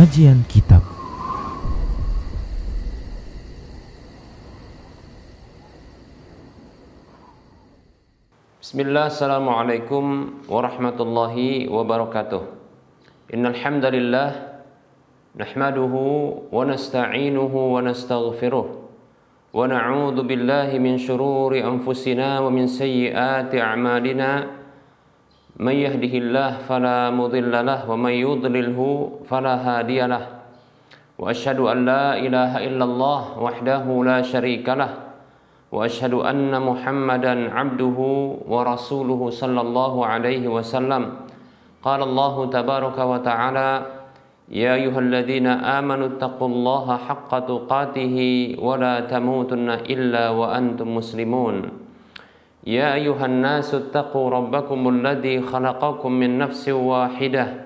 Kajian Kitab. Bismillah, assalamualaikum warahmatullahi wabarakatuh. Innal hamdalillah nahmaduhu wa nasta'inuhu wa nastaghfiruh wa na'udzu billahi min shururi anfusina wa min sayyiati a'malina. May yahdihillahu fala mudilla lahu wa may yudlilhu fala hadiya lahu. Wa asyhadu an la ilaha illallah wahdahu la syarika lahu wa asyhadu anna Muhammadan abduhu wa rasuluhu sallallahu alaihi wasallam. Qala Allah tabaraka wa ta'ala, ya ayyuhalladzina amanu taqullaha haqqa tuqatih wa la tamutunna illa wa antum muslimun. Ya ayyuhan nasu taqu rabbakumul ladzi khalaqakum min nafsin wahidah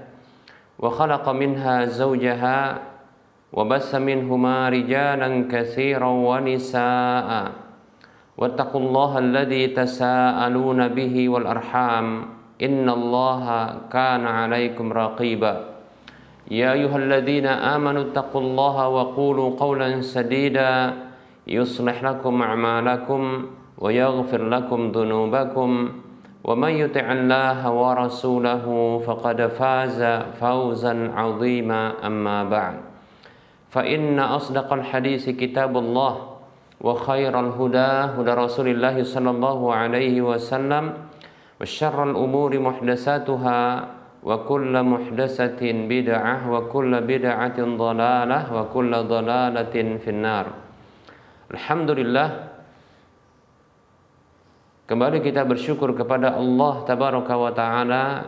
wa khalaqa minha zawjaha wa bassa minhuma rijalan katsiran wa nisaa'a wattaqullaha alladzi tasaaluna bihi wal arham innallaha kana 'alaikum raqiba. Ya ayyuhalladzina amanu taqullaha wa qulu qawlan sadida yuslih lakum a'malakum wa yaghfir lakum dhunubakum wa may yuti'illaha wa rasulahu faqad faza fawzan 'azima. Amma ba'd, fa inna asdaqal hadisi kitabullah wa khairal huda huda Rasulillah sallallahu alaihi wasallam wa syarrul umuri muhdatsatuha wa kullu muhdatsatin bid'ah wa kullu bid'atin dhalalah wa kullu dhalalatin finnar. Alhamdulillah, kembali kita bersyukur kepada Allah tabaraka wa ta'ala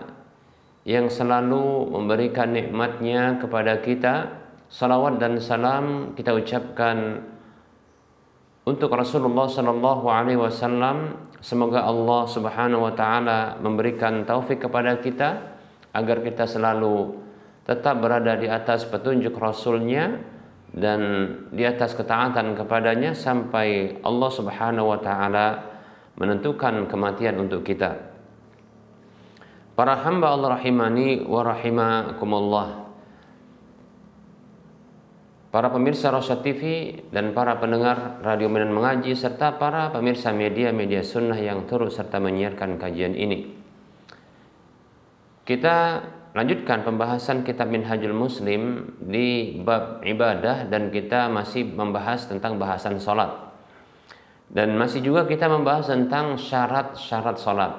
yang selalu memberikan nikmatnya kepada kita. Salawat dan salam kita ucapkan untuk Rasulullah sallallahu alaihi wasallam. Semoga Allah subhanahu wa ta'ala memberikan taufik kepada kita agar kita selalu tetap berada di atas petunjuk Rasulnya dan di atas ketaatan kepadanya sampai Allah subhanahu wa ta'ala menentukan kematian untuk kita. Para hamba Allah rahimani wa rahimakumullah, para pemirsa Rosyad TV dan para pendengar Radio Medan Mengaji serta para pemirsa media-media sunnah yang turut serta menyiarkan kajian ini. Kita lanjutkan pembahasan kitab Minhajul Muslim di bab ibadah dan kita masih membahas tentang bahasan salat. Dan masih juga kita membahas tentang syarat-syarat salat.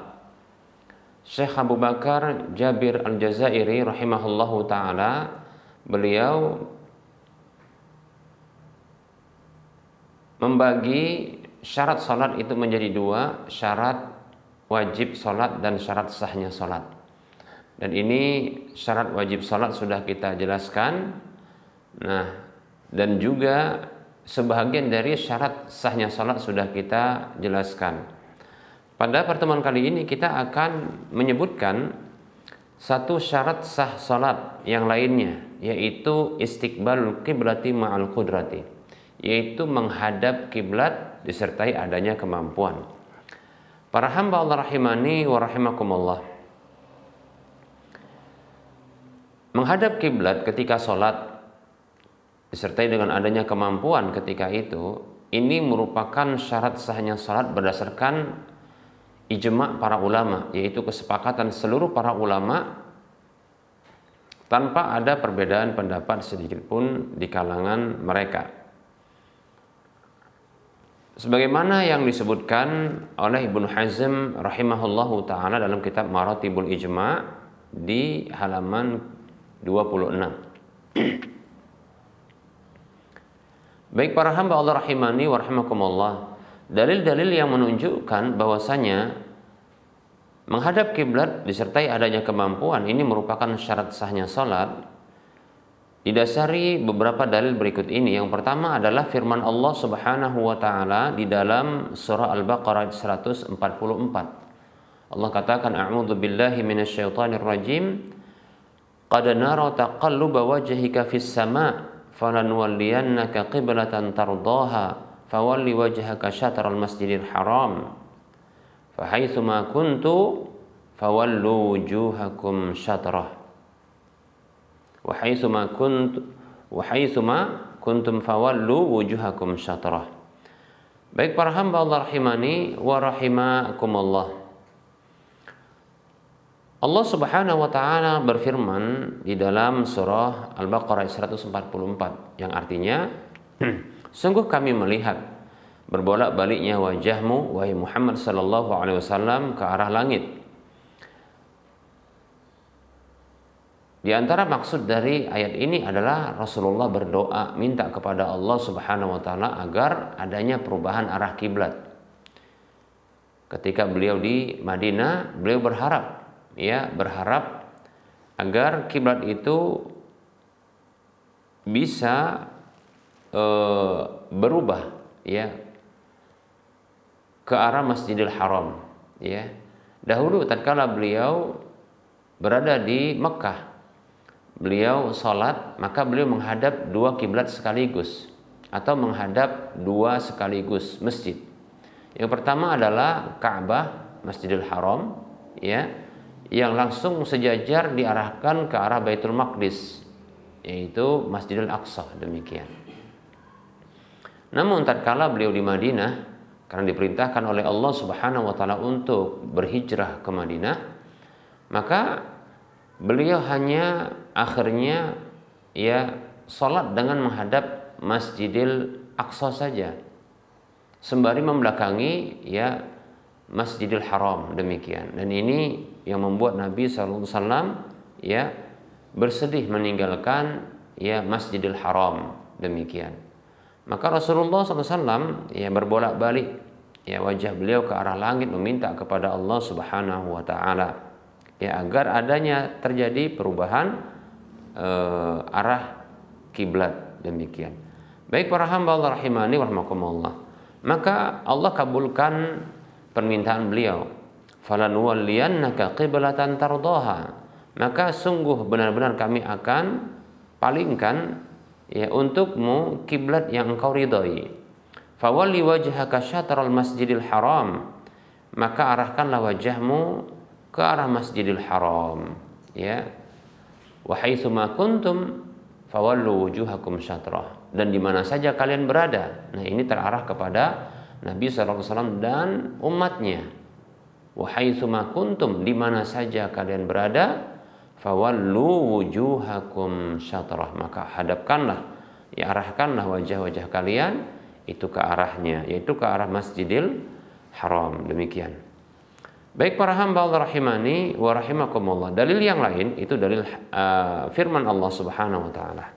Syekh Abu Bakar Jabir Al-Jazairi rahimahullahu ta'ala, beliau membagi syarat salat itu menjadi dua, syarat wajib salat dan syarat sahnya salat. Dan ini syarat wajib salat sudah kita jelaskan. Nah, dan juga sebahagian dari syarat sahnya salat sudah kita jelaskan. Pada pertemuan kali ini kita akan menyebutkan satu syarat sah salat yang lainnya, yaitu istiqbalul qiblati ma'al qudrati, yaitu menghadap kiblat disertai adanya kemampuan. Para hamba Allah rahimani wa rahimakumullah, menghadap kiblat ketika salat disertai dengan adanya kemampuan ketika itu, ini merupakan syarat sahnya salat berdasarkan ijma' para ulama, yaitu kesepakatan seluruh para ulama tanpa ada perbedaan pendapat sedikit pun di kalangan mereka. Sebagaimana yang disebutkan oleh Ibnu Hazm rahimahullahu ta'ala dalam kitab Maratibul Ijma' di halaman 26. Baik para hamba Allah rahimani wa rahimakumullah, dalil-dalil yang menunjukkan bahwasanya menghadap kiblat disertai adanya kemampuan ini merupakan syarat sahnya salat didasari beberapa dalil berikut ini. Yang pertama adalah firman Allah Subhanahu wa taala di dalam surah Al-Baqarah 144. Allah katakan, a'udzu billahi minasyaitonir rajim, qad nara taqalluba wajhika fis sama' falanwalliyannaka qiblatan tardaha fawalli wajhaka syatral masjidil haram fahaitsuma kuntu fawallu wujuhakum syatrah. wa haitsuma kuntum fawallu wujuhakum syatrah. Baik para hamba Allah rahimani wa rahimakumullah. Allah Subhanahu wa taala berfirman di dalam surah Al-Baqarah 144 yang artinya sungguh kami melihat berbolak-baliknya wajahmu wahai Muhammad sallallahu alaihi wasallam ke arah langit. Di antara maksud dari ayat ini adalah Rasulullah berdoa minta kepada Allah Subhanahu wa taala agar adanya perubahan arah kiblat. Ketika beliau di Madinah, beliau berharap agar kiblat itu bisa berubah ke arah Masjidil Haram Dahulu tatkala beliau berada di Mekah, beliau sholat, maka beliau menghadap dua kiblat sekaligus atau menghadap dua sekaligus masjid. Yang pertama adalah Ka'bah, Masjidil Haram yang langsung sejajar diarahkan ke arah Baitul Maqdis, yaitu Masjidil Aqsa, demikian. Namun tatkala beliau di Madinah, karena diperintahkan oleh Allah Subhanahu wa taala untuk berhijrah ke Madinah, maka beliau hanya akhirnya sholat dengan menghadap Masjidil Aqsa saja, sembari membelakangi Masjidil Haram, demikian. Dan ini yang membuat Nabi sallallahu alaihi wasallam bersedih meninggalkan Masjidil Haram, demikian. Maka Rasulullah SAW berbolak-balik wajah beliau ke arah langit meminta kepada Allah Subhanahu wa taala agar adanya terjadi perubahan arah kiblat, demikian. Baik para hamba Allah rahimani wa rahimakumullah. Maka Allah kabulkan permintaan beliau. Falanuwalliyannaka qiblatan tardaha. Maka sungguh benar-benar kami akan palingkan untukmu kiblat yang engkau ridhai. Fawalli wajhaka syatral Masjidil Haram. Maka arahkanlah wajahmu ke arah Masjidil Haram, Wa haitsuma kuntum fawallu wujuhakum syatrah. Dan di mana saja kalian berada. Nah, ini terarah kepada Nabi sallallahu alaihi wasallam dan umatnya. Wa haitsuma kuntum, di mana saja kalian berada, fawallu wujuhakum syatrah. Maka hadapkanlah, arahkanlah wajah-wajah kalian itu ke arahnya, yaitu ke arah Masjidil Haram, demikian. Baik para hamba Allah rahimani wa rahimakumullah. Dalil yang lain itu dalil firman Allah Subhanahu wa taala.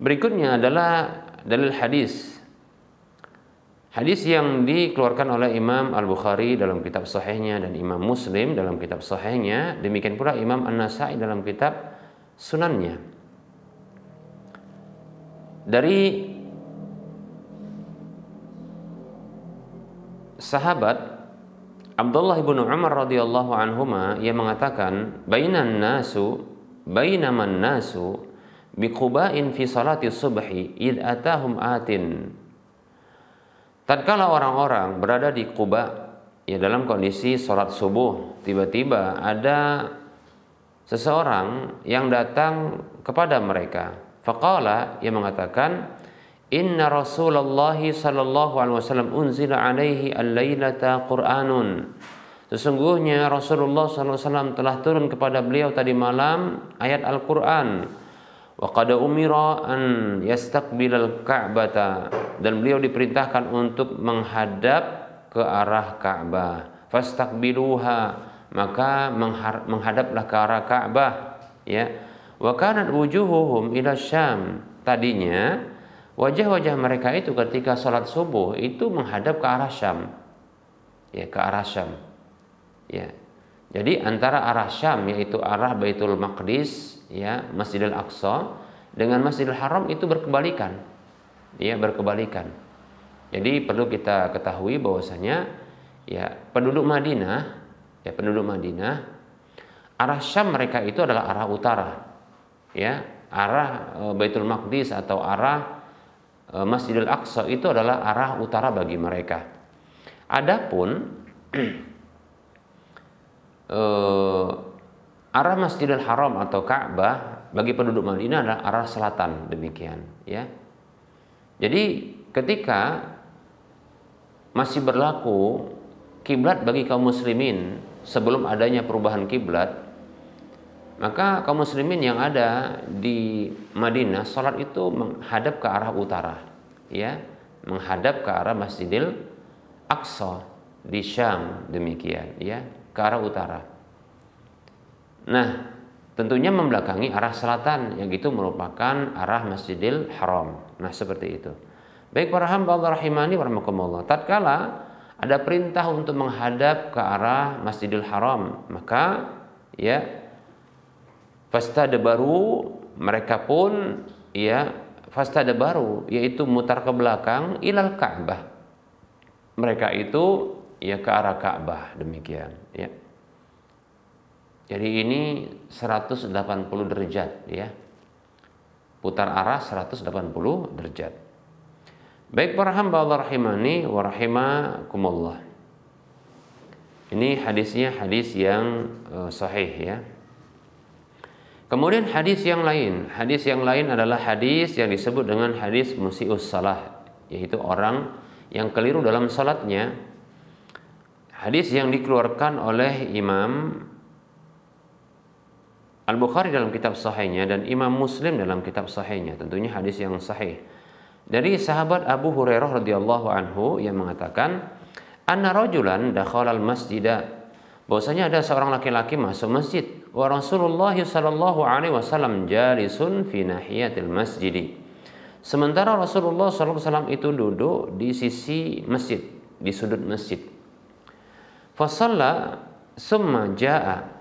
Berikutnya adalah dalil hadis. Hadis yang dikeluarkan oleh Imam Al-Bukhari dalam kitab sahihnya dan Imam Muslim dalam kitab sahihnya, demikian pula Imam An-Nasa'i dalam kitab Sunannya. Dari sahabat Abdullah bin Umar radhiyallahu anhuma yang mengatakan bainaman nasu biquba'in fi salati subhi id atahum atin. Tatkala orang-orang berada di Quba dalam kondisi salat subuh, tiba-tiba ada seseorang yang datang kepada mereka. Faqala, ia mengatakan, Inna Rasulullah sallallahu alaihi wasallam unzila alaihi al-lailata Qur'anun. Sesungguhnya Rasulullah sallallahu alaihi wasallam telah turun kepada beliau tadi malam ayat Al-Qur'an. Wa qad umira an yastaqbilal Ka'bata, dan beliau diperintahkan untuk menghadap ke arah Ka'bah. Fastaqbiluha, maka menghadaplah ke arah Ka'bah, Wa kanat wujuhuhum ila Syam. Tadinya wajah-wajah mereka itu ketika sholat subuh itu menghadap ke arah Syam, ke arah Syam, Jadi antara arah Syam, yaitu arah Baitul Maqdis, Masjidil Aqsa, dengan Masjidil Haram itu berkebalikan, berkebalikan. Jadi perlu kita ketahui bahwasanya, penduduk Madinah, arah Syam mereka itu adalah arah utara, arah Baitul Maqdis atau arah Masjidil Aqsa itu adalah arah utara bagi mereka. Adapun arah Masjidil Haram atau Ka'bah, bagi penduduk Madinah adalah arah selatan, demikian ya. Jadi ketika masih berlaku kiblat bagi kaum muslimin sebelum adanya perubahan kiblat, maka kaum muslimin yang ada di Madinah salat itu menghadap ke arah utara, ya, menghadap ke arah Masjidil Aqsa di Syam, demikian ya, ke arah utara. Nah, tentunya membelakangi arah selatan, yang itu merupakan arah Masjidil Haram. Nah, seperti itu. Baik para hamba Allah rahimani wa rahimakumullah, tatkala ada perintah untuk menghadap ke arah Masjidil Haram, maka ya fastadbaru, mereka pun ya fastadbaru, yaitu mutar ke belakang, ilal Ka'bah. Mereka itu ya ke arah Ka'bah, demikian ya. Jadi ini 180 derajat ya. Putar arah 180 derajat. Baik para hamba Allah rahimani wa rahimakumullah. Ini hadisnya hadis yang sahih ya. Kemudian hadis yang lain adalah hadis yang disebut dengan hadis musiius salah, yaitu orang yang keliru dalam salatnya. Hadis yang dikeluarkan oleh Imam Al-Bukhari dalam kitab sahihnya dan Imam Muslim dalam kitab sahihnya, tentunya hadis yang sahih. Dari sahabat Abu Hurairah radhiyallahu anhu yang mengatakan, anna rajulan dakhalal masjida, bahwasanya ada seorang laki-laki masuk masjid, wa Rasulullah sallallahu alaihi wasallam jalisun fi nahiyatil masjid. Sementara Rasulullah sallallahu alaihi wasallam itu duduk di sisi masjid, di sudut masjid. Fa shalla summa jaa,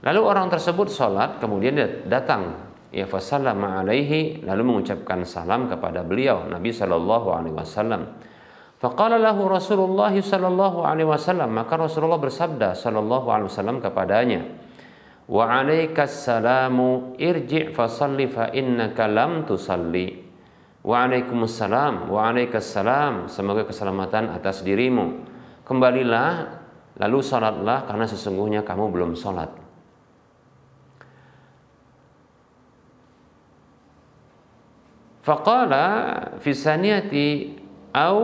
lalu orang tersebut sholat, kemudian datang, ya fasallama alaihi, lalu mengucapkan salam kepada beliau Nabi sallallahu alaihi wasallam. Faqala lahu Rasulullah sallallahu alaihi wasallam, maka Rasulullah bersabda sallallahu alaihi wasallam kepadanya, wa alaikas salamu irji' fasalli fa innaka lam tusalli. Wa alaikumussalam, wa alaikas salam, semoga keselamatan atas dirimu. Kembalilah lalu salatlah karena sesungguhnya kamu belum salat. Faqala fi saniyati au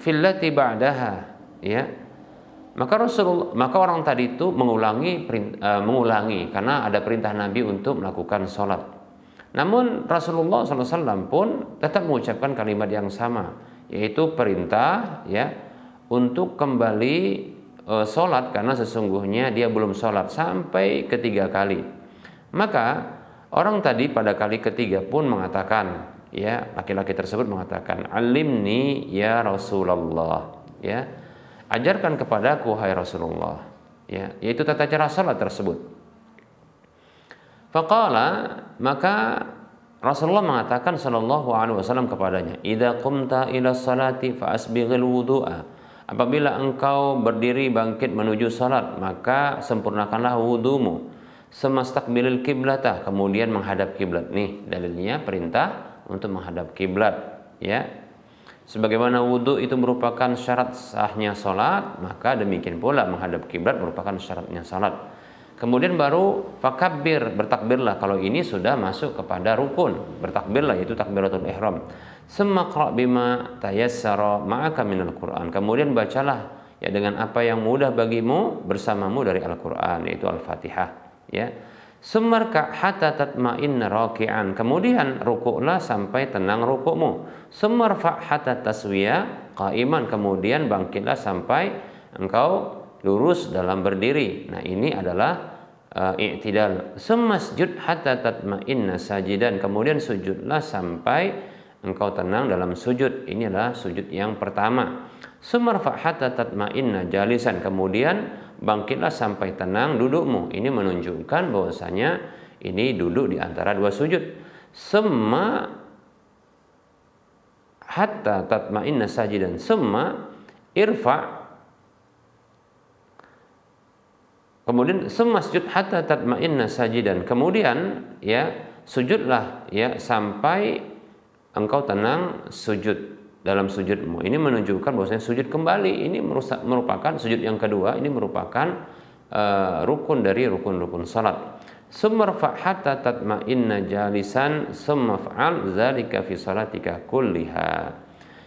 fillati ba'daha, ya. Maka orang tadi itu mengulangi karena ada perintah Nabi untuk melakukan sholat. Namun Rasulullah SAW pun tetap mengucapkan kalimat yang sama, yaitu perintah ya untuk kembali sholat karena sesungguhnya dia belum sholat sampai ketiga kali. Maka orang tadi pada kali ketiga pun mengatakan, ya, laki-laki tersebut mengatakan, alimni ya Rasulullah, ya, ajarkan kepadaku hai Rasulullah, ya, yaitu tata cara salat tersebut. Faqala, maka Rasulullah mengatakan sallallahu alaihi wasallam kepadanya, idza qumta ila salati fa asbighil wudu'a, apabila engkau berdiri bangkit menuju salat, maka sempurnakanlah wudumu, semastaqbilil kiblata, kemudian menghadap kiblat. Nih dalilnya perintah untuk menghadap kiblat, ya. Sebagaimana wudhu itu merupakan syarat sahnya salat, maka demikian pula menghadap kiblat merupakan syaratnya salat. Kemudian baru fakabbir, bertakbirlah kalau ini sudah masuk kepada rukun, bertakbirlah yaitu takbiratul ihram. Semaqra bima tayassara ma'aka minal Qur'an, kemudian bacalah ya dengan apa yang mudah bagimu bersamamu dari Al-Qur'an, yaitu Al-Fatihah, ya. Sumarka hatta tatma'inna raki'an, kemudian rukuklah sampai tenang rukukmu. Sumarfa hatta taswiya qa'iman, kemudian bangkitlah sampai engkau lurus dalam berdiri. Nah, ini adalah i'tidal. Sumasjud hatta tatma'inna sajidan, kemudian sujudlah sampai engkau tenang dalam sujud. Ini adalah sujud yang pertama. Sumarfa hatta tatma'inna jalisan, kemudian bangkitlah sampai tenang dudukmu. Ini menunjukkan bahwasanya ini duduk di antara dua sujud. Summa hatta tatma'inna sajidan, summa irfa, kemudian semasjud hatta tatma'inna sajidan, kemudian ya sujudlah ya sampai engkau tenang sujud dalam sujudmu. Ini menunjukkan bahwasanya sujud kembali ini merupakan sujud yang kedua, ini merupakan rukun dari rukun-rukun salat. Summa rfa' hatta tatma'inna jalisan summa fa'al dzalika fi salatika kulliha.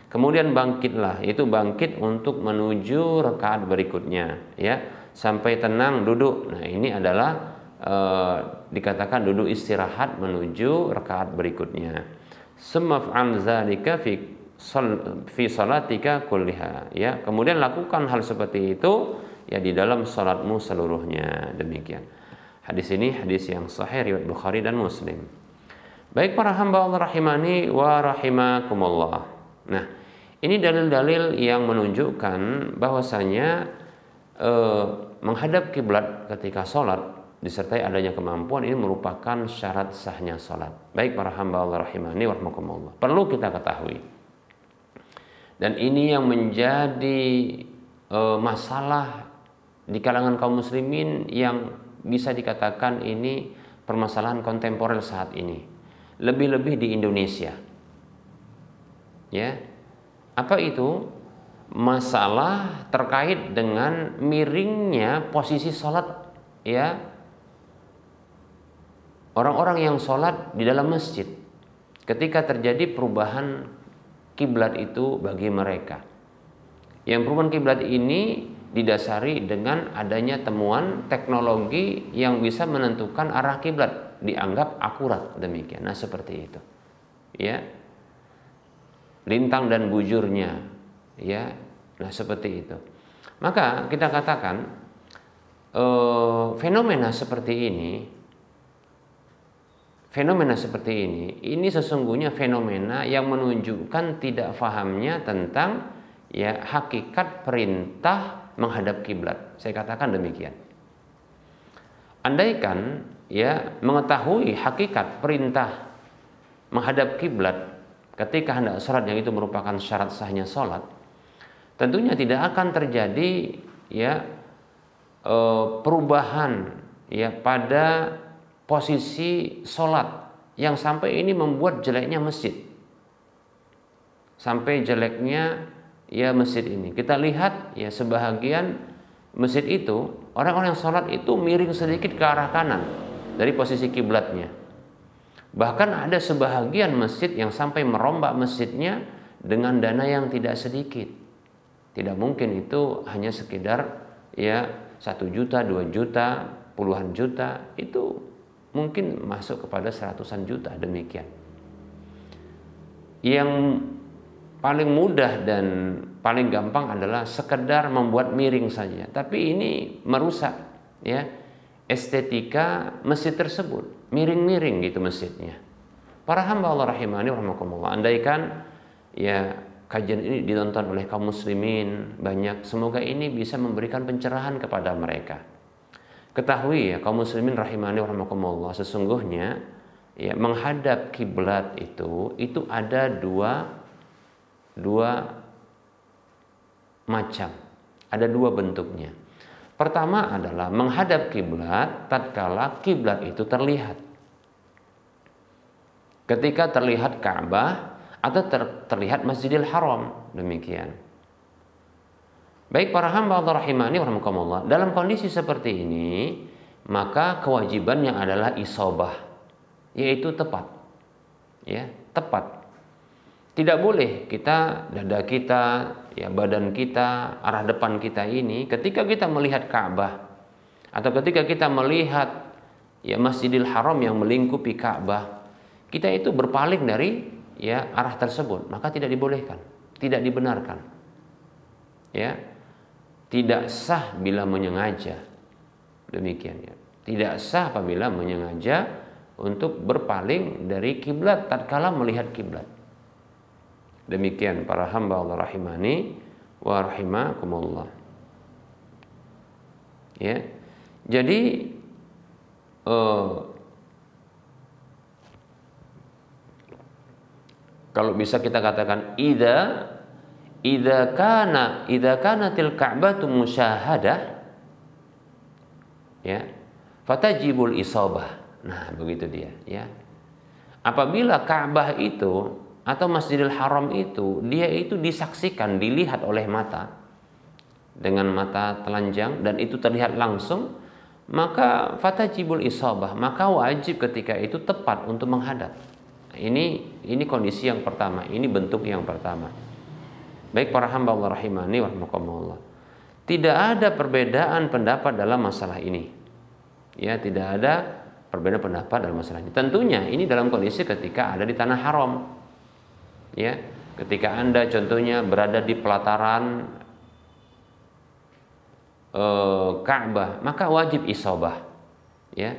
Kemudian bangkitlah, itu bangkit untuk menuju rakaat berikutnya, ya, sampai tenang duduk. Nah, ini adalah dikatakan duduk istirahat menuju rakaat berikutnya. Summa fa'al dzalika fi salatika kulliha, ya. Kemudian lakukan hal seperti itu ya di dalam salatmu seluruhnya. Demikian. Hadis ini hadis yang sahih riwayat Bukhari dan Muslim. Baik para hamba Allah rahimani wa rahimakumullah. Nah, ini dalil-dalil yang menunjukkan bahwasanya menghadap kiblat ketika salat disertai adanya kemampuan ini merupakan syarat sahnya salat. Baik para hamba Allah rahimani wa rahimakumullah. Perlu kita ketahui. Dan ini yang menjadi masalah di kalangan kaum muslimin yang bisa dikatakan ini permasalahan kontemporer saat ini. Lebih-lebih di Indonesia. Ya. Apa itu? Masalah terkait dengan miringnya posisi salat, ya. Orang-orang yang sholat di dalam masjid ketika terjadi perubahan kiblat itu bagi mereka. Yang perubahan kiblat ini didasari dengan adanya temuan teknologi yang bisa menentukan arah kiblat, dianggap akurat demikian. Nah, seperti itu. Ya. Lintang dan bujurnya, ya. Nah, seperti itu. Maka kita katakan fenomena seperti ini sesungguhnya fenomena yang menunjukkan tidak fahamnya tentang ya hakikat perintah menghadap kiblat. Saya katakan demikian. Andaikan ya mengetahui hakikat perintah menghadap kiblat ketika hendak salat yang itu merupakan syarat sahnya salat, tentunya tidak akan terjadi ya perubahan ya pada posisi sholat yang sampai ini membuat jeleknya masjid, sampai jeleknya ya masjid ini. Kita lihat ya sebahagian masjid itu orang-orang yang sholat itu miring sedikit ke arah kanan dari posisi kiblatnya. Bahkan ada sebahagian masjid yang sampai merombak masjidnya dengan dana yang tidak sedikit. Tidak mungkin itu hanya sekedar ya 1 juta, 2 juta, puluhan juta, itu mungkin masuk kepada 100-an juta demikian. Yang paling mudah dan paling gampang adalah sekedar membuat miring saja, tapi ini merusak ya estetika masjid tersebut. Miring-miring gitu masjidnya. Para hamba Allah rahimani rahimakumullah, andaikan ya kajian ini ditonton oleh kaum muslimin banyak, semoga ini bisa memberikan pencerahan kepada mereka. Ketahui ya kaum muslimin rahimani rahimakumullah, sesungguhnya ya menghadap kiblat itu ada dua macam. Ada 2 bentuknya. Pertama adalah menghadap kiblat tatkala kiblat itu terlihat. Ketika terlihat Ka'bah atau terlihat Masjidil Haram, demikian. Baik para hamba Allah rahimani rahimakumullah, dalam kondisi seperti ini maka kewajibannya adalah isobah, yaitu tepat. Ya, tepat. Tidak boleh kita dada kita, ya badan kita, arah depan kita ini ketika kita melihat Ka'bah atau ketika kita melihat ya Masjidil Haram yang melingkupi Ka'bah, kita itu berpaling dari ya arah tersebut, maka tidak dibolehkan, tidak dibenarkan. Ya. Tidak sah bila menyengaja. Demikian ya. Tidak sah apabila menyengaja untuk berpaling dari kiblat tatkala melihat kiblat. Demikian para hamba Allah rahimani wa rahimakumullah. Ya. Jadi kalau bisa kita katakan idza kanatil ka'batu musyahadah ya fatajibul isabah. Nah, begitu dia ya. Apabila Ka'bah itu atau Masjidil Haram itu dia itu disaksikan, dilihat oleh mata dengan mata telanjang dan itu terlihat langsung, maka fatajibul isabah, maka wajib ketika itu tepat untuk menghadap. Ini kondisi yang pertama, ini bentuk yang pertama. Baik para hamba Allah rahimani wa rahimakumullah. Tidak ada perbedaan pendapat dalam masalah ini. Ya, tidak ada perbedaan pendapat dalam masalah ini. Tentunya ini dalam kondisi ketika ada di tanah haram. Ya, ketika Anda contohnya berada di pelataran Ka'bah, maka wajib isabah. Ya.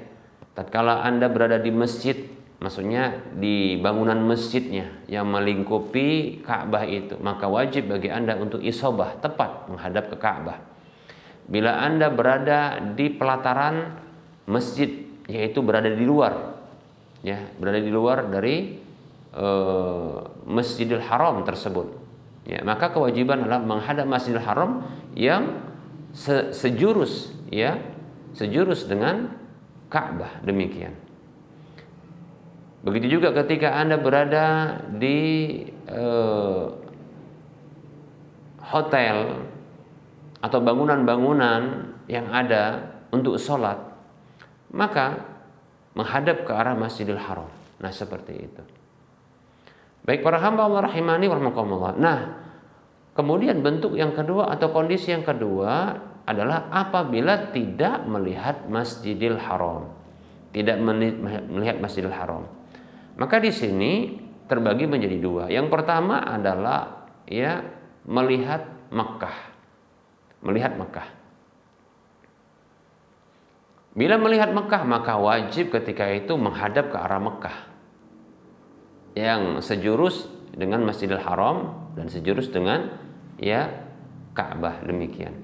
Tatkala Anda berada di masjid, maksudnya di bangunan masjidnya yang melingkupi Ka'bah itu, maka wajib bagi Anda untuk isabah, tepat menghadap ke Ka'bah. Bila Anda berada di pelataran masjid, yaitu berada di luar, ya, berada di luar dari Masjidil Haram tersebut, ya, maka kewajiban adalah menghadap Masjidil Haram yang sejurus, ya, sejurus dengan Ka'bah, demikian. Begitu juga ketika Anda berada di hotel atau bangunan-bangunan yang ada untuk sholat, maka menghadap ke arah Masjidil Haram. Nah, seperti itu. Baik para hamba Allah rahimani wa rahimakumullah. Nah, kemudian bentuk yang kedua atau kondisi yang kedua adalah apabila tidak melihat Masjidil Haram. Tidak melihat Masjidil Haram. Maka di sini terbagi menjadi dua. Yang pertama adalah ya melihat Makkah. Melihat Makkah. Bila melihat Makkah, maka wajib ketika itu menghadap ke arah Makkah yang sejurus dengan Masjidil Haram dan sejurus dengan ya Ka'bah, demikian.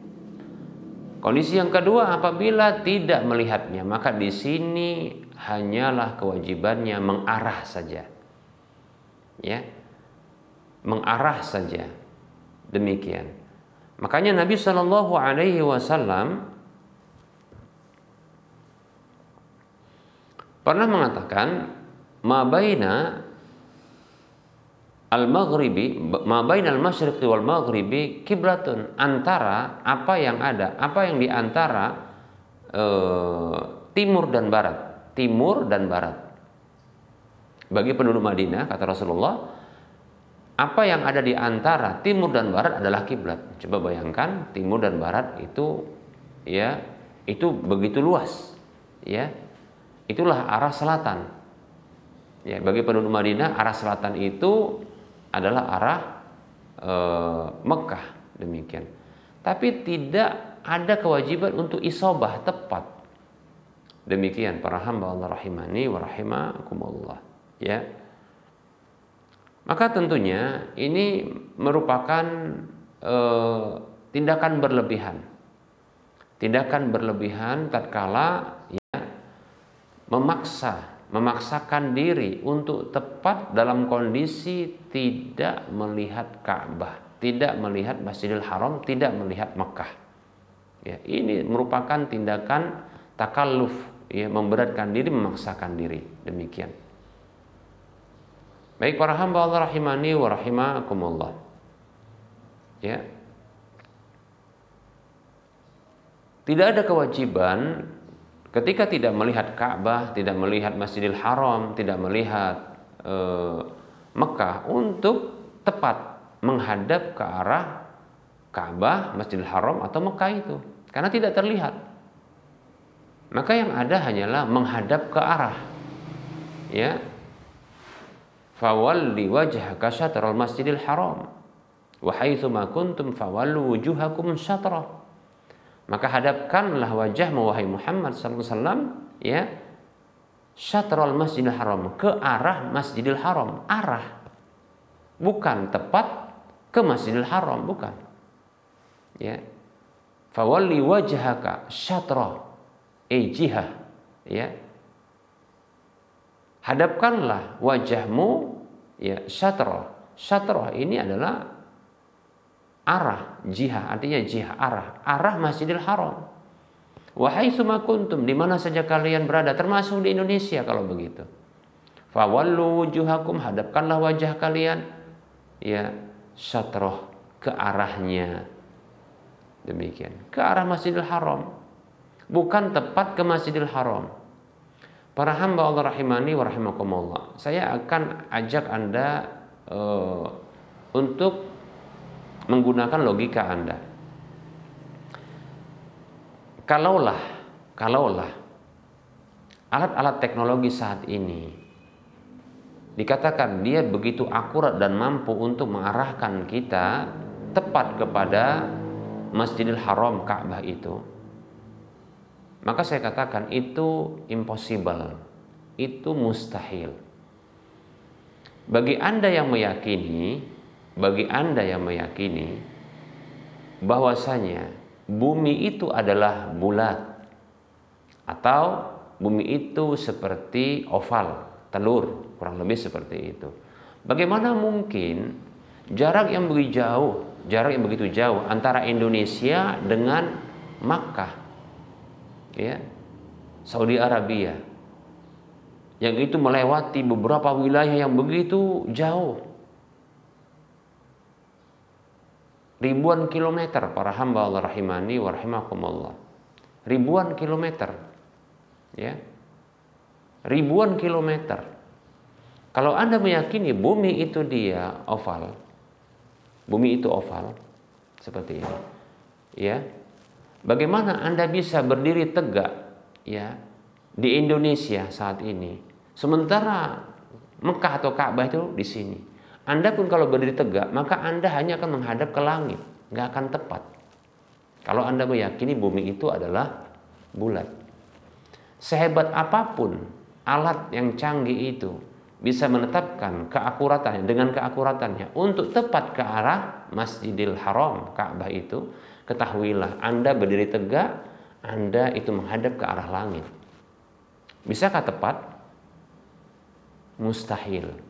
Kondisi yang kedua, apabila tidak melihatnya, maka di sini hanyalah kewajibannya mengarah saja. Ya. Mengarah saja. Demikian. Makanya Nabi Shallallahu alaihi wasallam pernah mengatakan, ma baina al-maghribi, ma bainal masyriqi wal maghribi kiblatun, antara apa yang di antara timur dan barat. Bagi penduduk Madinah, kata Rasulullah, apa yang ada di antara timur dan barat adalah kiblat. Coba bayangkan, timur dan barat itu ya, itu begitu luas. Ya. Itulah arah selatan. Ya, bagi penduduk Madinah, arah selatan itu adalah arah Mekah, demikian. Tapi tidak ada kewajiban untuk isabah tepat. Demikian para hamba Allah rahimani wa rahimakumullah. Ya. Maka tentunya ini merupakan tindakan berlebihan. Tindakan berlebihan tatkala ya memaksakan diri untuk tepat dalam kondisi tidak melihat Ka'bah, tidak melihat Masjidil Haram, tidak melihat Mekah. Ya, ini merupakan tindakan takalluf, ya, memberatkan diri, memaksakan diri, demikian. Baik para hamba Allah rahimani wa rahimakumullah. Ya. Tidak ada kewajiban ketika tidak melihat Ka'bah, tidak melihat Masjidil Haram, tidak melihat Mekah untuk tepat menghadap ke arah Ka'bah, Masjidil Haram atau Mekah itu, karena tidak terlihat. Maka yang ada hanyalah menghadap ke arah. Ya. Fawalli wajhaka syatral Masjidil Haram wa haitsu ma kuntum fawallu wujuhakum syatrah. Maka hadapkanlah wajahmu wahai Muhammad sallallahu alaihi wasallam, ya, syatral Masjidil Haram, ke arah Masjidil Haram, arah, bukan tepat ke Masjidil Haram, bukan. Ya. Fawalli wajhaka syatra, jihah, ya. Hadapkanlah wajahmu, ya, syatra. Syatra ini adalah arah, jihah, artinya jihah, arah Masjidil Haram. Wa haitsu ma kuntum, di mana saja kalian berada, termasuk di Indonesia kalau begitu. Fawallu wujuhakum, hadapkanlah wajah kalian, ya, syatrah, ke arahnya. Demikian, ke arah Masjidil Haram. bukan tepat ke Masjidil Haram. Para hamba Allah rahimani wa rahimakumullah, saya akan ajak Anda untuk menggunakan logika Anda. Kalaulah alat-alat teknologi saat ini dikatakan dia begitu akurat dan mampu untuk mengarahkan kita tepat kepada Masjidil Haram, Ka'bah itu, maka saya katakan itu impossible, itu mustahil. Bagi Anda yang meyakini bahwasanya bumi itu adalah bulat atau bumi itu seperti oval, telur, kurang lebih seperti itu. Bagaimana mungkin jarak yang begitu jauh antara Indonesia dengan Makkah, ya, Saudi Arabia, yang itu melewati beberapa wilayah yang begitu jauh, ribuan kilometer, para hamba Allah rahimani wa rahimakumullah, ribuan kilometer, ya, ribuan kilometer. Kalau Anda meyakini bumi itu dia oval, bumi itu oval seperti ini, ya, bagaimana Anda bisa berdiri tegak, ya, di Indonesia saat ini, sementara Mekah atau Ka'bah itu di sini? Anda pun kalau berdiri tegak, maka Anda hanya akan menghadap ke langit, nggak akan tepat. Kalau Anda meyakini bumi itu adalah bulat, sehebat apapun alat yang canggih itu bisa menetapkan keakuratannya dengan keakuratannya untuk tepat ke arah Masjidil Haram, Ka'bah itu, ketahuilah Anda berdiri tegak, Anda itu menghadap ke arah langit. Bisakah tepat? Mustahil.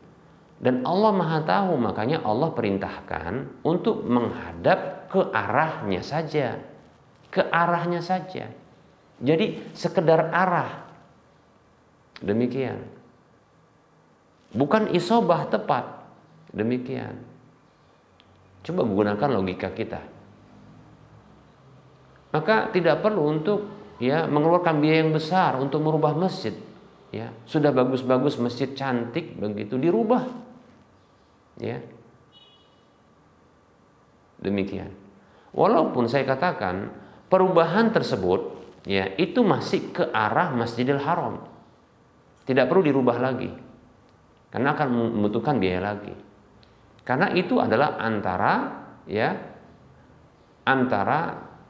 Dan Allah Maha Tahu, makanya Allah perintahkan untuk menghadap ke arahnya saja. Ke arahnya saja. Jadi sekedar arah. Demikian. Bukan isobah tepat. Demikian. Coba gunakan logika kita. Maka tidak perlu untuk, ya, mengeluarkan biaya yang besar untuk merubah masjid. Ya, sudah bagus-bagus masjid cantik begitu dirubah. Ya, demikian. Walaupun saya katakan perubahan tersebut, ya, itu masih ke arah Masjidil Haram, tidak perlu dirubah lagi, karena akan membutuhkan biaya lagi. Karena itu adalah antara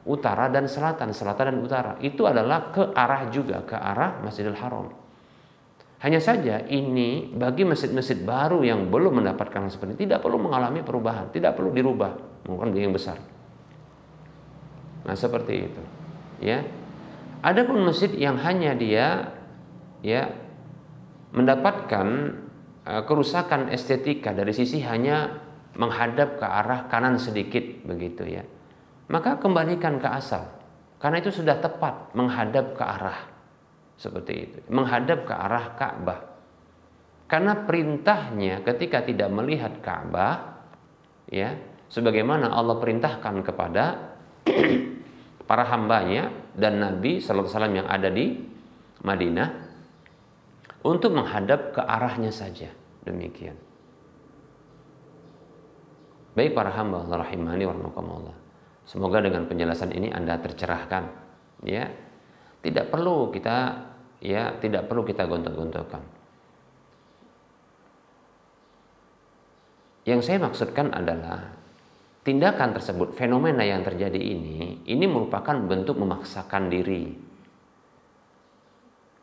utara dan selatan, selatan dan utara. Itu adalah ke arah juga, ke arah Masjidil Haram. Hanya saja ini bagi masjid-masjid baru yang belum mendapatkan seperti ini, tidak perlu mengalami perubahan, tidak perlu dirubah, mungkin biaya yang besar. Nah, seperti itu. Ya. Adapun masjid yang hanya dia, ya, mendapatkan kerusakan estetika dari sisi hanya menghadap ke arah kanan sedikit begitu, ya, maka kembalikan ke asal, karena itu sudah tepat menghadap ke arah seperti itu, menghadap ke arah Ka'bah. Karena perintahnya ketika tidak melihat Ka'bah, ya, sebagaimana Allah perintahkan kepada para hambanya dan Nabi sallallahu alaihi wasallam yang ada di Madinah untuk menghadap ke arahnya saja. Demikian. Baik para hamba Allah rahimani wa rahimakumullah. Semoga dengan penjelasan ini Anda tercerahkan, ya. Tidak perlu kita gontok-gontokkan. Yang saya maksudkan adalah tindakan tersebut, fenomena yang terjadi ini merupakan bentuk memaksakan diri.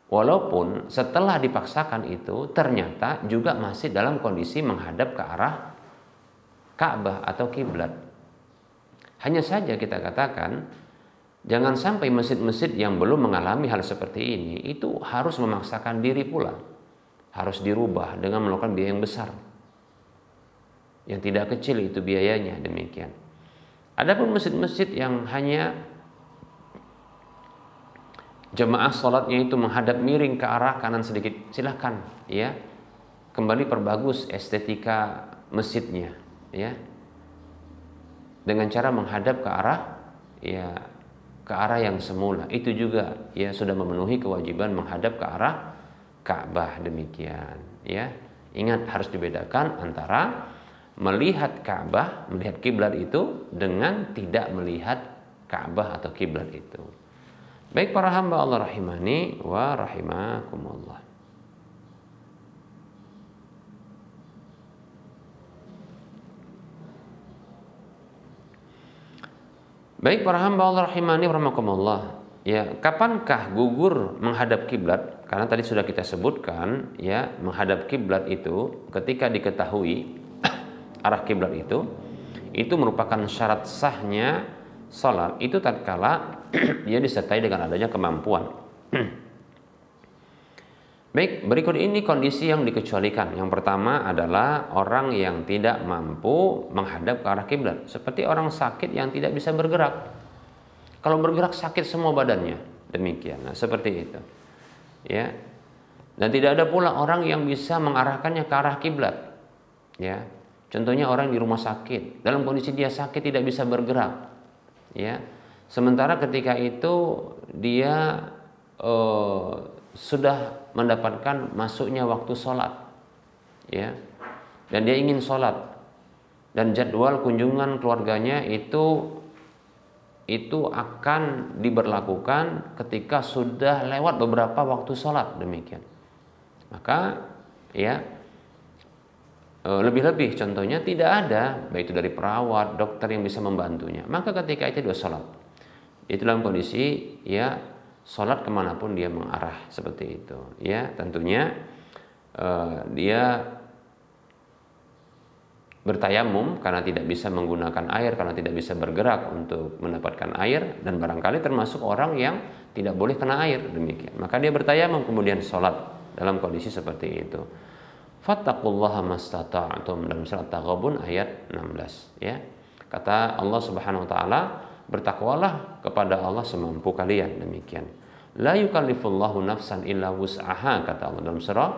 Walaupun setelah dipaksakan itu ternyata juga masih dalam kondisi menghadap ke arah Ka'bah atau kiblat. Hanya saja kita katakan, jangan sampai masjid-masjid yang belum mengalami hal seperti ini itu harus memaksakan diri pula, harus dirubah dengan melakukan biaya yang besar, yang tidak kecil itu biayanya. Demikian. Adapun masjid-masjid yang hanya jemaah sholatnya itu menghadap miring ke arah kanan sedikit, silahkan, ya, kembali perbagus estetika masjidnya, ya, dengan cara menghadap ke arah, ya, ke arah yang semula. Itu juga ya sudah memenuhi kewajiban menghadap ke arah Ka'bah, demikian ya. Ingat, harus dibedakan antara melihat Ka'bah, melihat kiblat itu dengan tidak melihat Ka'bah atau kiblat itu. Baik para hamba Allah rahimani wa rahimakumullah. Baik para hamba Allah rahimani wa rahimakumullah. Ya, kapankah gugur menghadap kiblat? Karena tadi sudah kita sebutkan ya, menghadap kiblat itu ketika diketahui arah kiblat itu merupakan syarat sahnya salat itu tatkala dia disertai dengan adanya kemampuan. Baik, berikut ini kondisi yang dikecualikan. Yang pertama adalah orang yang tidak mampu menghadap ke arah kiblat, seperti orang sakit yang tidak bisa bergerak. Kalau bergerak sakit semua badannya, demikian. Nah, seperti itu. Ya. Dan tidak ada pula orang yang bisa mengarahkannya ke arah kiblat. Ya. Contohnya orang di rumah sakit, dalam kondisi dia sakit tidak bisa bergerak. Ya. Sementara ketika itu dia sudah mendapatkan masuknya waktu sholat, ya, dan dia ingin sholat, dan jadwal kunjungan keluarganya itu akan diberlakukan ketika sudah lewat beberapa waktu sholat, demikian. Maka ya lebih-lebih contohnya tidak ada baik itu dari perawat, dokter yang bisa membantunya, maka ketika itu dia sholat. Itu dalam kondisi ya sholat kemanapun dia mengarah, seperti itu. Ya, tentunya dia bertayamum karena tidak bisa menggunakan air, karena tidak bisa bergerak untuk mendapatkan air, dan barangkali termasuk orang yang tidak boleh kena air, demikian. Maka dia bertayamum kemudian sholat dalam kondisi seperti itu. Fattaqullaha mastata'tum, dalam surat Taghabun ayat 16. Ya, kata Allah Subhanahu Wa Taala, bertakwalah kepada Allah semampu kalian, demikian. La yukallifullahu nafsan illa wus'aha, kata Allah dalam surah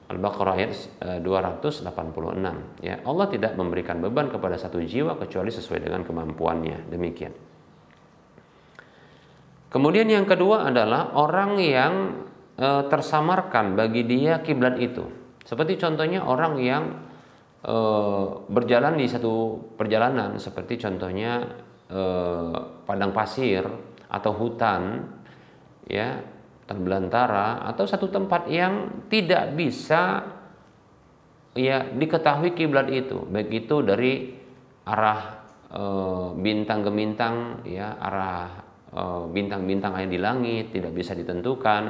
Al-Baqarah ayat 286. Ya, Allah tidak memberikan beban kepada satu jiwa kecuali sesuai dengan kemampuannya, demikian. Kemudian yang kedua adalah orang yang tersamarkan bagi dia kiblat itu. Seperti contohnya orang yang berjalan di satu perjalanan, seperti contohnya padang pasir atau hutan, ya, hutan belantara, atau satu tempat yang tidak bisa ya diketahui kiblat itu, baik itu dari arah bintang gemintang, ya, arah bintang-bintang yang di langit tidak bisa ditentukan,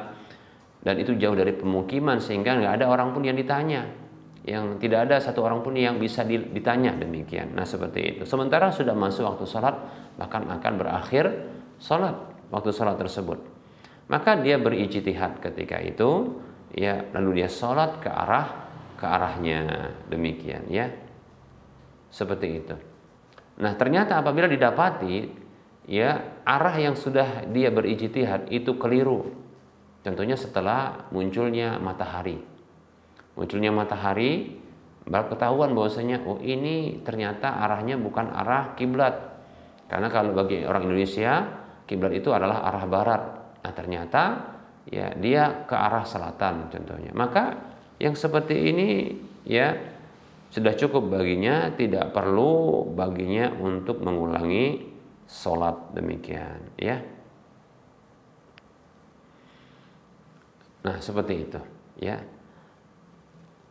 dan itu jauh dari pemukiman sehingga nggak ada orang pun yang ditanya, yang tidak ada satu orang pun yang bisa ditanya, demikian. Nah, seperti itu. Sementara sudah masuk waktu sholat, bahkan akan berakhir sholat, waktu sholat tersebut, maka dia berijtihad ketika itu, ya, lalu dia sholat ke arahnya, demikian, ya, seperti itu. Nah, ternyata apabila didapati ya arah yang sudah dia berijtihad itu keliru, contohnya setelah munculnya matahari, baru ketahuan bahwasanya oh ini ternyata arahnya bukan arah kiblat, karena kalau bagi orang Indonesia kiblat itu adalah arah barat. Nah, ternyata ya dia ke arah selatan contohnya. Maka yang seperti ini ya sudah cukup baginya, tidak perlu baginya untuk mengulangi sholat, demikian, ya. Nah, seperti itu, ya.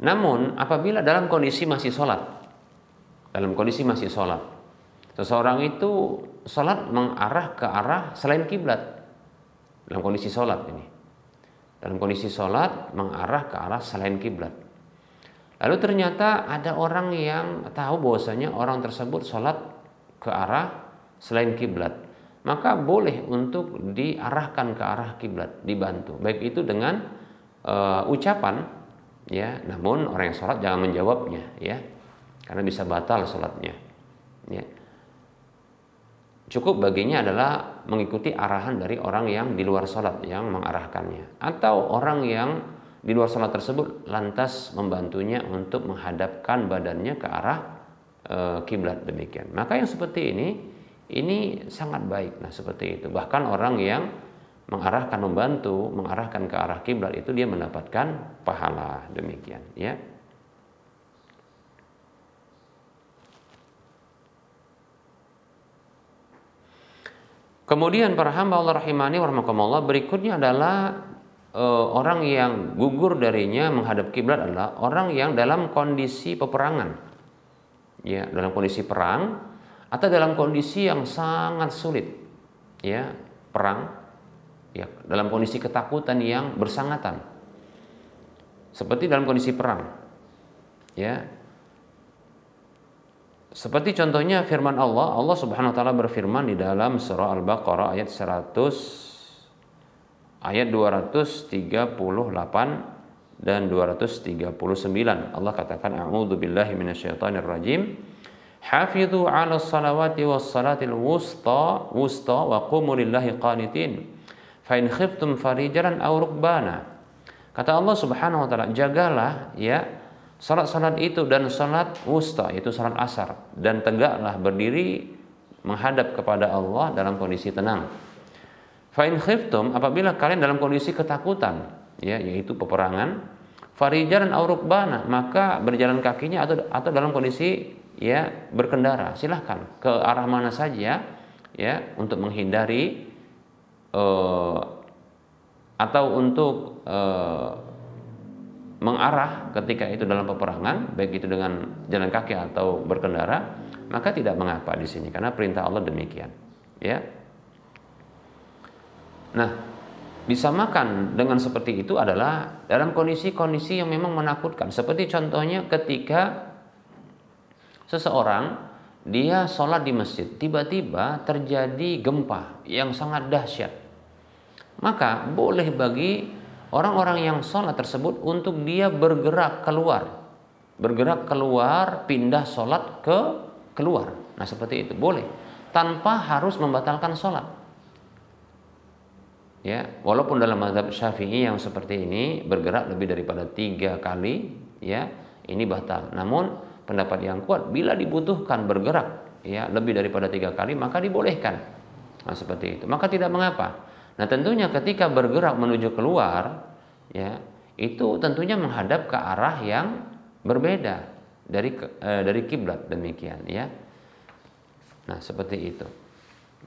Namun apabila dalam kondisi masih sholat, seseorang itu sholat mengarah ke arah selain kiblat, dalam kondisi sholat mengarah ke arah selain kiblat. Lalu ternyata ada orang yang tahu bahwasanya orang tersebut sholat ke arah selain kiblat, maka boleh untuk diarahkan ke arah kiblat, dibantu, baik itu dengan ucapan, ya. Namun orang yang sholat jangan menjawabnya, ya, karena bisa batal sholatnya, ya. Cukup baginya adalah mengikuti arahan dari orang yang di luar sholat yang mengarahkannya, atau orang yang di luar sholat tersebut lantas membantunya untuk menghadapkan badannya ke arah kiblat, demikian. Maka yang seperti ini ini sangat baik. Nah, seperti itu. Bahkan orang yang mengarahkan ke arah kiblat itu dia mendapatkan pahala, demikian ya. Kemudian para hamba Allah rahimani wa rahimakumullah, berikutnya adalah orang yang gugur darinya menghadap kiblat adalah orang yang dalam kondisi peperangan. Ya, dalam kondisi perang atau dalam kondisi yang sangat sulit. Ya, perang ya, dalam kondisi ketakutan yang bersangatan. Seperti dalam kondisi perang. Ya. Seperti contohnya firman Allah, Allah Subhanahu wa taala berfirman di dalam surah Al-Baqarah ayat 238 dan 239. Allah katakan, a'udzu billahi minasyaitonir rajim. Hafidhu 'alas salawati was salatil wusta wa qumu lillahi qanitin. Fa in khiftum farijalan aw rukbana. Kata Allah Subhanahu wa taala, jagalah ya salat-salat itu dan salat wusta, yaitu salat asar, dan tegaklah berdiri menghadap kepada Allah dalam kondisi tenang. Fa in khiftum, apabila kalian dalam kondisi ketakutan, ya, yaitu peperangan, farijalan aw rukbana, maka berjalan kakinya atau dalam kondisi ya berkendara, silahkan ke arah mana saja ya untuk menghindari atau untuk mengarah ketika itu dalam peperangan, baik itu dengan jalan kaki atau berkendara, maka tidak mengapa di sini karena perintah Allah demikian. Ya. Nah, disamakan dengan seperti itu adalah dalam kondisi-kondisi yang memang menakutkan. Seperti contohnya ketika seseorang dia sholat di masjid, tiba-tiba terjadi gempa yang sangat dahsyat. Maka boleh bagi orang-orang yang sholat tersebut untuk dia bergerak keluar, pindah sholat keluar. Nah, seperti itu boleh, tanpa harus membatalkan sholat. Ya, walaupun dalam mazhab Syafi'i yang seperti ini bergerak lebih daripada 3 kali, ya, ini batal. Namun pendapat yang kuat, bila dibutuhkan bergerak, ya, lebih daripada 3 kali, maka dibolehkan. Nah, seperti itu. Maka tidak mengapa. Nah, tentunya ketika bergerak menuju keluar, ya, itu tentunya menghadap ke arah yang berbeda dari kiblat, demikian ya. Nah, seperti itu.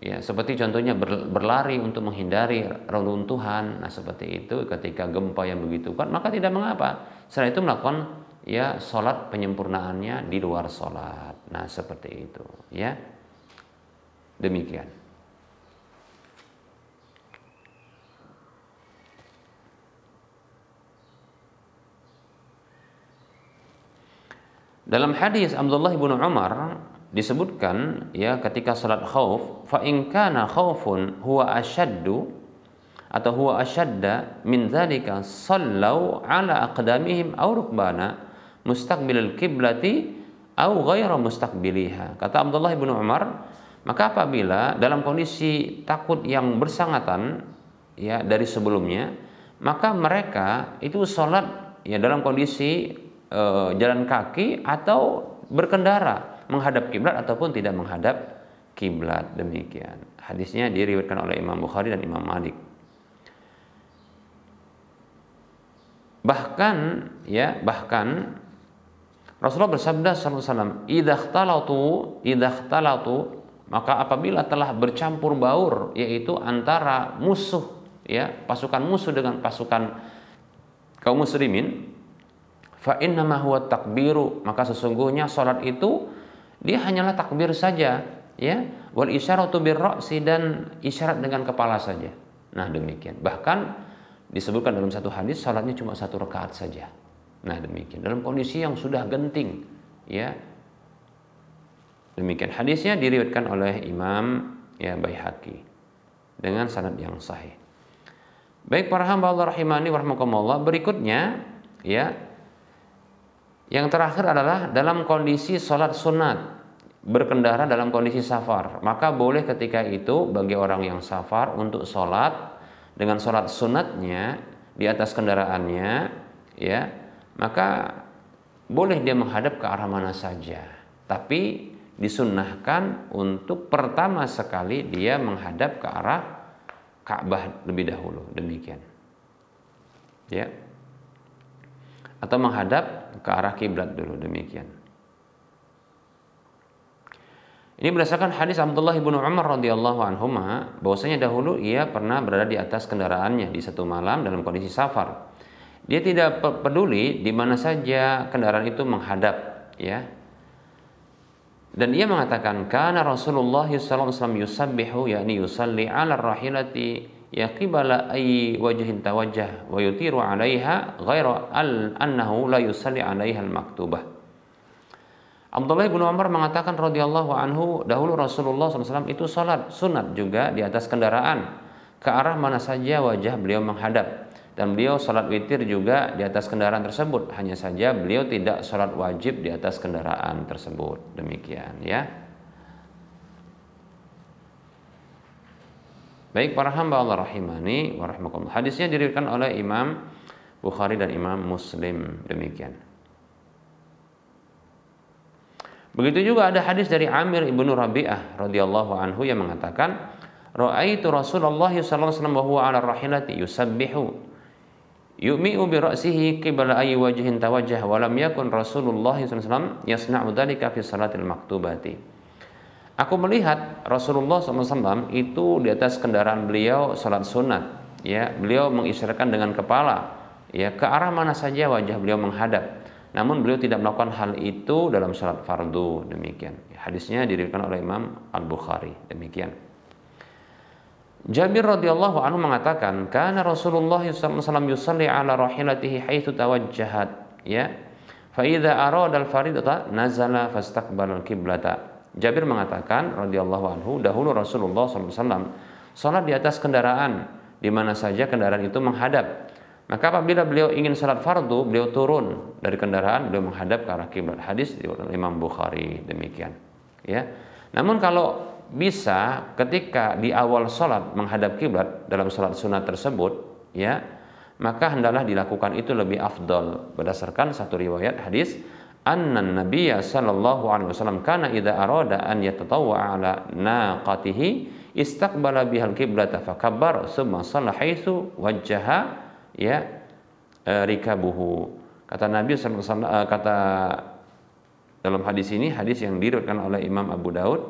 Ya, seperti contohnya berlari untuk menghindari reruntuhan. Nah, seperti itu ketika gempa yang begitu kuat, maka tidak mengapa. Setelah itu melakukan ya sholat penyempurnaannya di luar sholat. Nah, seperti itu ya. Demikian. Dalam hadis Abdullah bin Umar disebutkan ya ketika salat khauf, fa in kana khaufun huwa ashaddu atau huwa ashadda min dzalika sallau ala aqdamihim aw rukbana mustaqbilal qiblati aw ghaira mustaqbiliha. Kata Abdullah bin Umar, maka apabila dalam kondisi takut yang bersangatan ya dari sebelumnya, maka mereka itu salat ya dalam kondisi jalan kaki atau berkendara menghadap kiblat ataupun tidak menghadap kiblat, demikian. Hadisnya diriwayatkan oleh Imam Bukhari dan Imam Malik. Bahkan Rasulullah bersabda sallallahu alaihi wasallam, idza ikhtalatu, maka apabila telah bercampur baur, yaitu antara musuh ya, pasukan musuh dengan pasukan kaum muslimin, fa innama huwa takbiru, maka sesungguhnya salat itu dia hanyalah takbir saja ya, wal isyaratu bir ra'si, dan isyarat dengan kepala saja. Nah, demikian. Bahkan disebutkan dalam satu hadis salatnya cuma 1 rakaat saja. Nah, demikian. Dalam kondisi yang sudah genting ya. Demikian. Hadisnya diriwayatkan oleh Imam ya Baihaqi dengan sanad yang sahih. Baik para hamba Allah rahimani wa rahimakumullah, berikutnya ya, yang terakhir adalah dalam kondisi sholat sunat, berkendara dalam kondisi safar. Maka boleh ketika itu bagi orang yang safar untuk sholat dengan sholat sunatnya di atas kendaraannya, ya, maka boleh dia menghadap ke arah mana saja. Tapi disunnahkan untuk pertama sekali dia menghadap ke arah Ka'bah lebih dahulu, demikian. Ya. Atau menghadap ke arah kiblat dulu, demikian. Ini berdasarkan hadis Abdullah bin Umar radhiyallahu anhuma, bahwasanya dahulu ia pernah berada di atas kendaraannya di satu malam dalam kondisi safar. Dia tidak peduli di mana saja kendaraan itu menghadap, ya. Dan ia mengatakan, kana Rasulullah sallallahu alaihi wasallam yusabbihu, yakni yusalli 'ala rahilati ya qibala ay wajhin tawajjah wa yutiru 'alaiha ghaira annahu la yusalli 'alaiha al-maktubah. Abdullah bin Umar mengatakan radhiyallahu anhu, dahulu Rasulullah SAW itu salat sunat juga di atas kendaraan ke arah mana saja wajah beliau menghadap, dan beliau salat witir juga di atas kendaraan tersebut, hanya saja beliau tidak salat wajib di atas kendaraan tersebut, demikian, ya. Baik para hamba Allah rahimani wa rahimakumullah. Hadisnya diriwayatkan oleh Imam Bukhari dan Imam Muslim, demikian. Begitu juga ada hadis dari Amir ibnu Rabi'ah radhiyallahu anhu yang mengatakan, ra'aitu Rasulullah sallallahu alaihi wasallam wa huwa 'ala rahilati yusabbihu yu'mi'u bi ra'sihi qibala ayyi wajhin tawajjah wa lam yakun Rasulullah sallallahu alaihi wasallam yasna'u dzalika fi salatil maktubati. Aku melihat Rasulullah SAW itu di atas kendaraan beliau salat sunat, ya, beliau mengisyaratkan dengan kepala, ya, ke arah mana saja wajah beliau menghadap. Namun beliau tidak melakukan hal itu dalam salat fardu, demikian. Hadisnya diriwayatkan oleh Imam Al-Bukhari, demikian. Jabir radhiyallahu anhu mengatakan, kana Rasulullah sallallahu alaihi wasallam yusalli ala rahilatihi haitsu tawajjahat, ya. Fa idza arada al-faridata nazala fastaqbala al-qiblata. Jabir mengatakan radhiyallahu anhu, dahulu Rasulullah sallallahu alaihi wasallam salat di atas kendaraan di mana saja kendaraan itu menghadap. Maka apabila beliau ingin salat fardu, beliau turun dari kendaraan, beliau menghadap ke arah kiblat. Hadis diriwayatkan Imam Bukhari, demikian. Ya. Namun kalau bisa ketika di awal salat menghadap kiblat dalam salat sunat tersebut, ya, maka hendaklah dilakukan itu lebih afdal berdasarkan satu riwayat hadis, anna nabiyya sallallahu alaihi wasallam kana idza arada an yatatawwa ala naqatihi istaqbala bihal qiblata fakabbar tsumma shalla haitsu wajjaha, ya, rikabuhu. Kata Nabi SAW, kata dalam hadis ini, hadis yang diriwayatkan oleh Imam Abu Daud,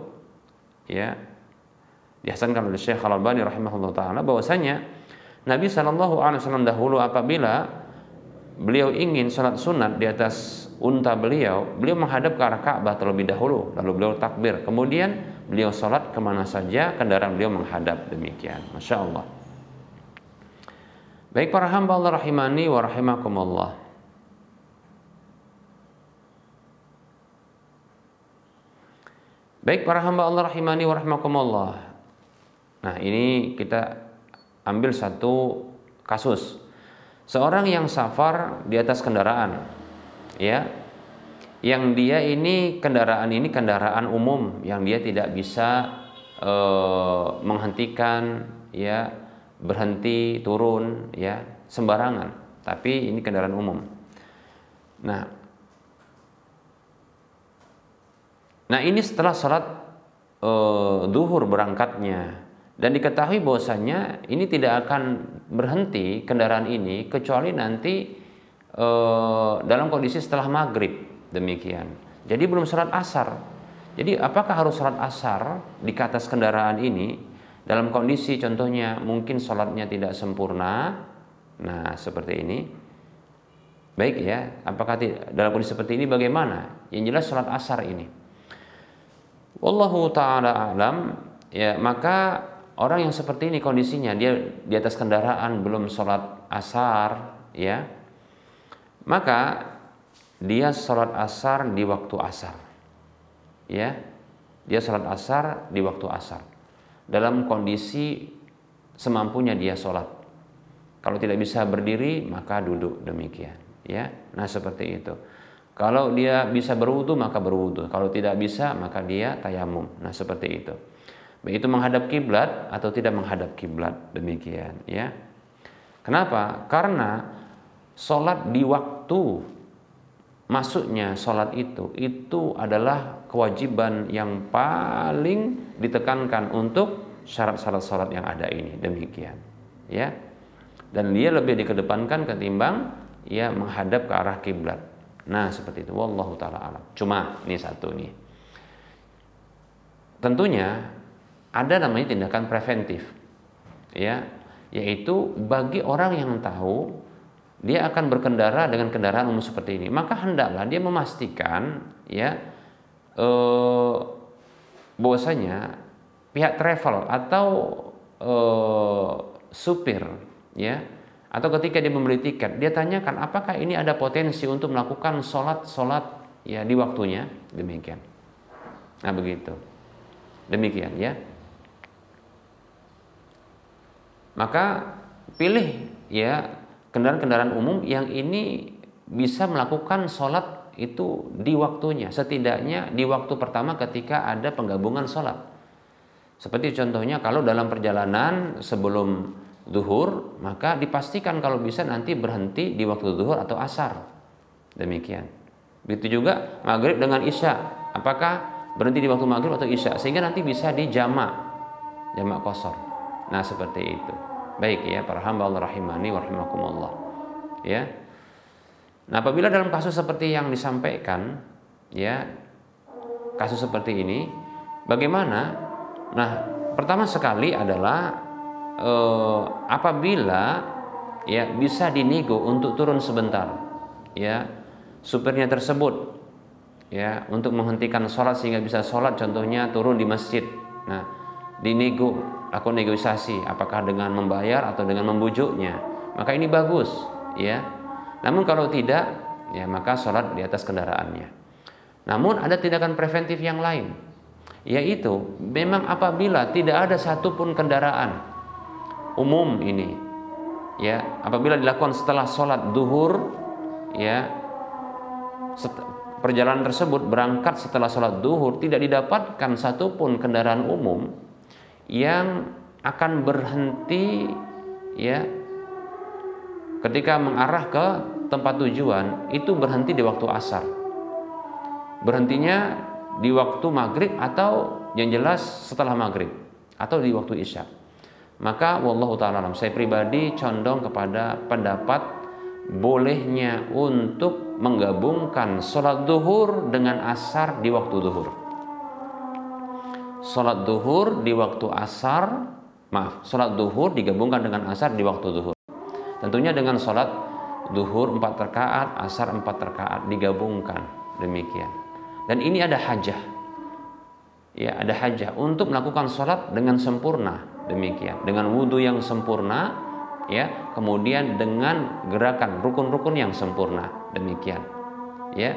ya, dihasankan oleh Syekh Al-Albani rahimahullah taala, bahwasanya Nabi SAW dahulu apabila beliau ingin salat sunat di atas unta beliau, beliau menghadap ke arah Ka'bah terlebih dahulu, lalu beliau takbir, kemudian beliau salat kemana saja kendaraan beliau menghadap, demikian. Masya Allah. Baik para hamba Allah rahimani wa rahimakumullah. Baik para hamba Allah rahimani wa rahimakumullah. Nah, ini kita ambil satu kasus. Seorang yang safar di atas kendaraan, ya, yang dia ini kendaraan umum yang dia tidak bisa menghentikan, ya, berhenti, turun, ya, sembarangan. Tapi ini kendaraan umum. Nah ini setelah sholat duhur berangkatnya, dan diketahui bahwasanya ini tidak akan berhenti kendaraan ini kecuali nanti dalam kondisi setelah maghrib, demikian. Jadi belum sholat asar. Jadi apakah harus sholat asar di atas kendaraan ini? Dalam kondisi contohnya mungkin sholatnya tidak sempurna, nah seperti ini. Baik, ya, apakah dalam kondisi seperti ini bagaimana? Yang jelas sholat asar ini. Wallahu ta'ala a'lam, ya, maka orang yang seperti ini kondisinya, dia di atas kendaraan belum sholat asar, ya, maka dia sholat asar di waktu asar, ya, dia sholat asar di waktu asar. Dalam kondisi semampunya dia sholat. Kalau tidak bisa berdiri maka duduk, demikian, ya. Nah seperti itu. Kalau dia bisa berwudu maka berwudu. Kalau tidak bisa maka dia tayamum. Nah seperti itu. Baik itu menghadap kiblat atau tidak menghadap kiblat, demikian, ya. Kenapa? Karena sholat di waktu masuknya sholat itu adalah kewajiban yang paling ditekankan untuk syarat-syarat salat yang ada ini. Demikian, ya. Dan dia lebih dikedepankan ketimbang ya menghadap ke arah kiblat. Nah, seperti itu. Wallahu taala alam. Cuma ini satu nih. Tentunya ada namanya tindakan preventif. Ya, yaitu bagi orang yang tahu dia akan berkendara dengan kendaraan umum seperti ini, maka hendaklah dia memastikan ya bahwasanya pihak travel atau supir ya, atau ketika dia membeli tiket dia tanyakan apakah ini ada potensi untuk melakukan sholat ya di waktunya, demikian. Nah begitu, demikian ya. Maka pilih ya kendaraan-kendaraan umum yang ini bisa melakukan sholat itu di waktunya, setidaknya di waktu pertama ketika ada penggabungan sholat. Seperti contohnya kalau dalam perjalanan sebelum zuhur, maka dipastikan kalau bisa nanti berhenti di waktu zuhur atau asar. Demikian. Begitu juga maghrib dengan isya, apakah berhenti di waktu maghrib atau isya, sehingga nanti bisa dijamak, jamak qashar. Nah seperti itu. Baik ya para hamba Allah rahimani wa rahimakumullah. Ya. Nah apabila dalam kasus seperti yang disampaikan, ya kasus seperti ini, bagaimana? Nah pertama sekali adalah apabila ya bisa dinego untuk turun sebentar, ya supirnya tersebut, ya untuk menghentikan sholat sehingga bisa sholat, contohnya turun di masjid. Nah dinego, aku negosiasi apakah dengan membayar atau dengan membujuknya, maka ini bagus ya. Namun kalau tidak ya maka sholat di atas kendaraannya. Namun ada tindakan preventif yang lain, yaitu memang apabila tidak ada satupun kendaraan umum ini ya, apabila dilakukan setelah sholat duhur ya, perjalanan tersebut berangkat setelah sholat duhur, tidak didapatkan satupun kendaraan umum yang akan berhenti ya ketika mengarah ke tempat tujuan, itu berhenti di waktu asar, berhentinya di waktu maghrib atau yang jelas setelah maghrib atau di waktu isya. Maka wallahu ta'ala alam, saya pribadi condong kepada pendapat bolehnya untuk menggabungkan sholat duhur dengan asar di waktu duhur. Sholat duhur di waktu asar, sholat duhur digabungkan dengan asar di waktu duhur. Tentunya dengan sholat duhur 4 rakaat, asar 4 rakaat digabungkan, demikian. Dan ini ada hajah, ya ada hajah untuk melakukan sholat dengan sempurna, demikian, dengan wudhu yang sempurna, ya, kemudian dengan gerakan rukun-rukun yang sempurna, demikian, ya.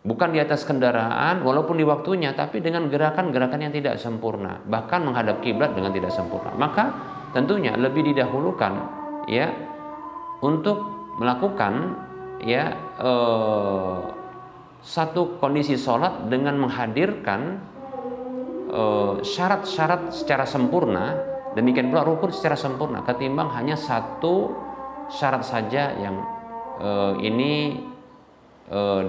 Bukan di atas kendaraan walaupun di waktunya, tapi dengan gerakan-gerakan yang tidak sempurna, bahkan menghadap kiblat dengan tidak sempurna. Maka tentunya lebih didahulukan ya untuk melakukan ya satu kondisi sholat dengan menghadirkan syarat-syarat secara sempurna, demikian pula rukun secara sempurna, ketimbang hanya satu syarat saja yang ini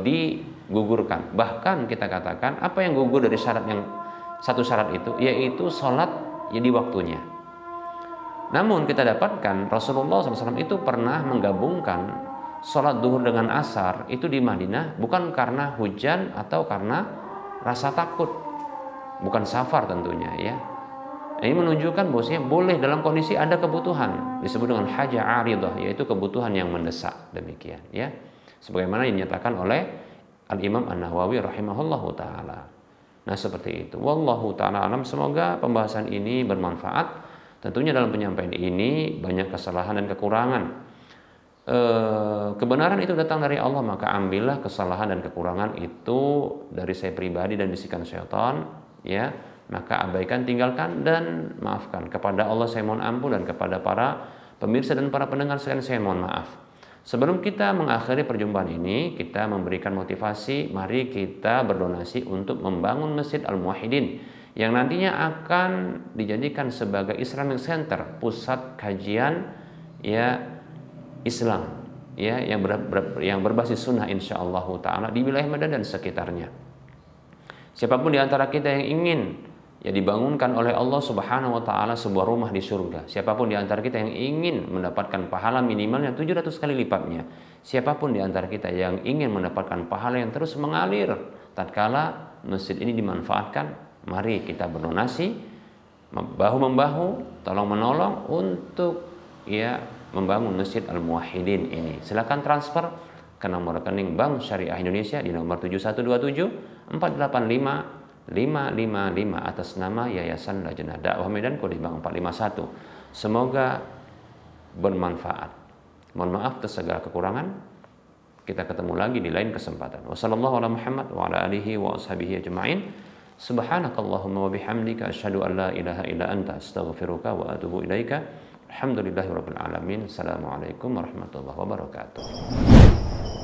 digugurkan. Bahkan kita katakan apa yang gugur dari syarat yang satu syarat itu, yaitu sholat ya di waktunya. Namun kita dapatkan Rasulullah SAW itu pernah menggabungkan sholat duhur dengan asar itu di Madinah, bukan karena hujan atau karena rasa takut, bukan safar tentunya ya. Ini menunjukkan bahwasanya boleh dalam kondisi ada kebutuhan, disebut dengan hajah aridah, yaitu kebutuhan yang mendesak, demikian ya. Sebagaimana dinyatakan oleh Al-Imam An-Nawawi rahimahullahu ta'ala. Nah seperti itu. Wallahu ta'ala alam. Semoga pembahasan ini bermanfaat. Tentunya dalam penyampaian ini banyak kesalahan dan kekurangan. Kebenaran itu datang dari Allah, maka ambillah kesalahan dan kekurangan itu dari saya pribadi dan bisikan syaitan ya. Maka abaikan, tinggalkan dan maafkan. Kepada Allah saya mohon ampun, dan kepada para pemirsa dan para pendengar sekalian saya mohon maaf. Sebelum kita mengakhiri perjumpaan ini, kita memberikan motivasi, mari kita berdonasi untuk membangun Masjid Al-Muwahhidin yang nantinya akan dijadikan sebagai Islamic Center, pusat kajian ya Islam ya yang berbasis sunnah insyaallah taala di wilayah Medan dan sekitarnya. Siapapun di antara kita yang ingin ya dibangunkan oleh Allah Subhanahu wa taala sebuah rumah di surga. Siapapun di antara kita yang ingin mendapatkan pahala minimalnya 700 kali lipatnya. Siapapun di antara kita yang ingin mendapatkan pahala yang terus mengalir tatkala masjid ini dimanfaatkan, mari kita berdonasi bahu membahu, tolong menolong untuk ya membangun Masjid Al-Muwahhidin ini. Silakan transfer ke nomor rekening Bank Syariah Indonesia di nomor 7127 485 555 atas nama Yayasan Lajnah Dakwah Medan kode bank 451. Semoga bermanfaat. Mohon maaf atas segala kekurangan. Kita ketemu lagi di lain kesempatan. Wassallallahu ala Muhammad wa ala alihi wa ashabihi ajma'in. Subhanakallahumma wa bihamdika asyhadu an la ilaha illa anta astaghfiruka wa atubu ilaika. Alhamdulillahirabbil alamin. Assalamualaikum warahmatullahi wabarakatuh.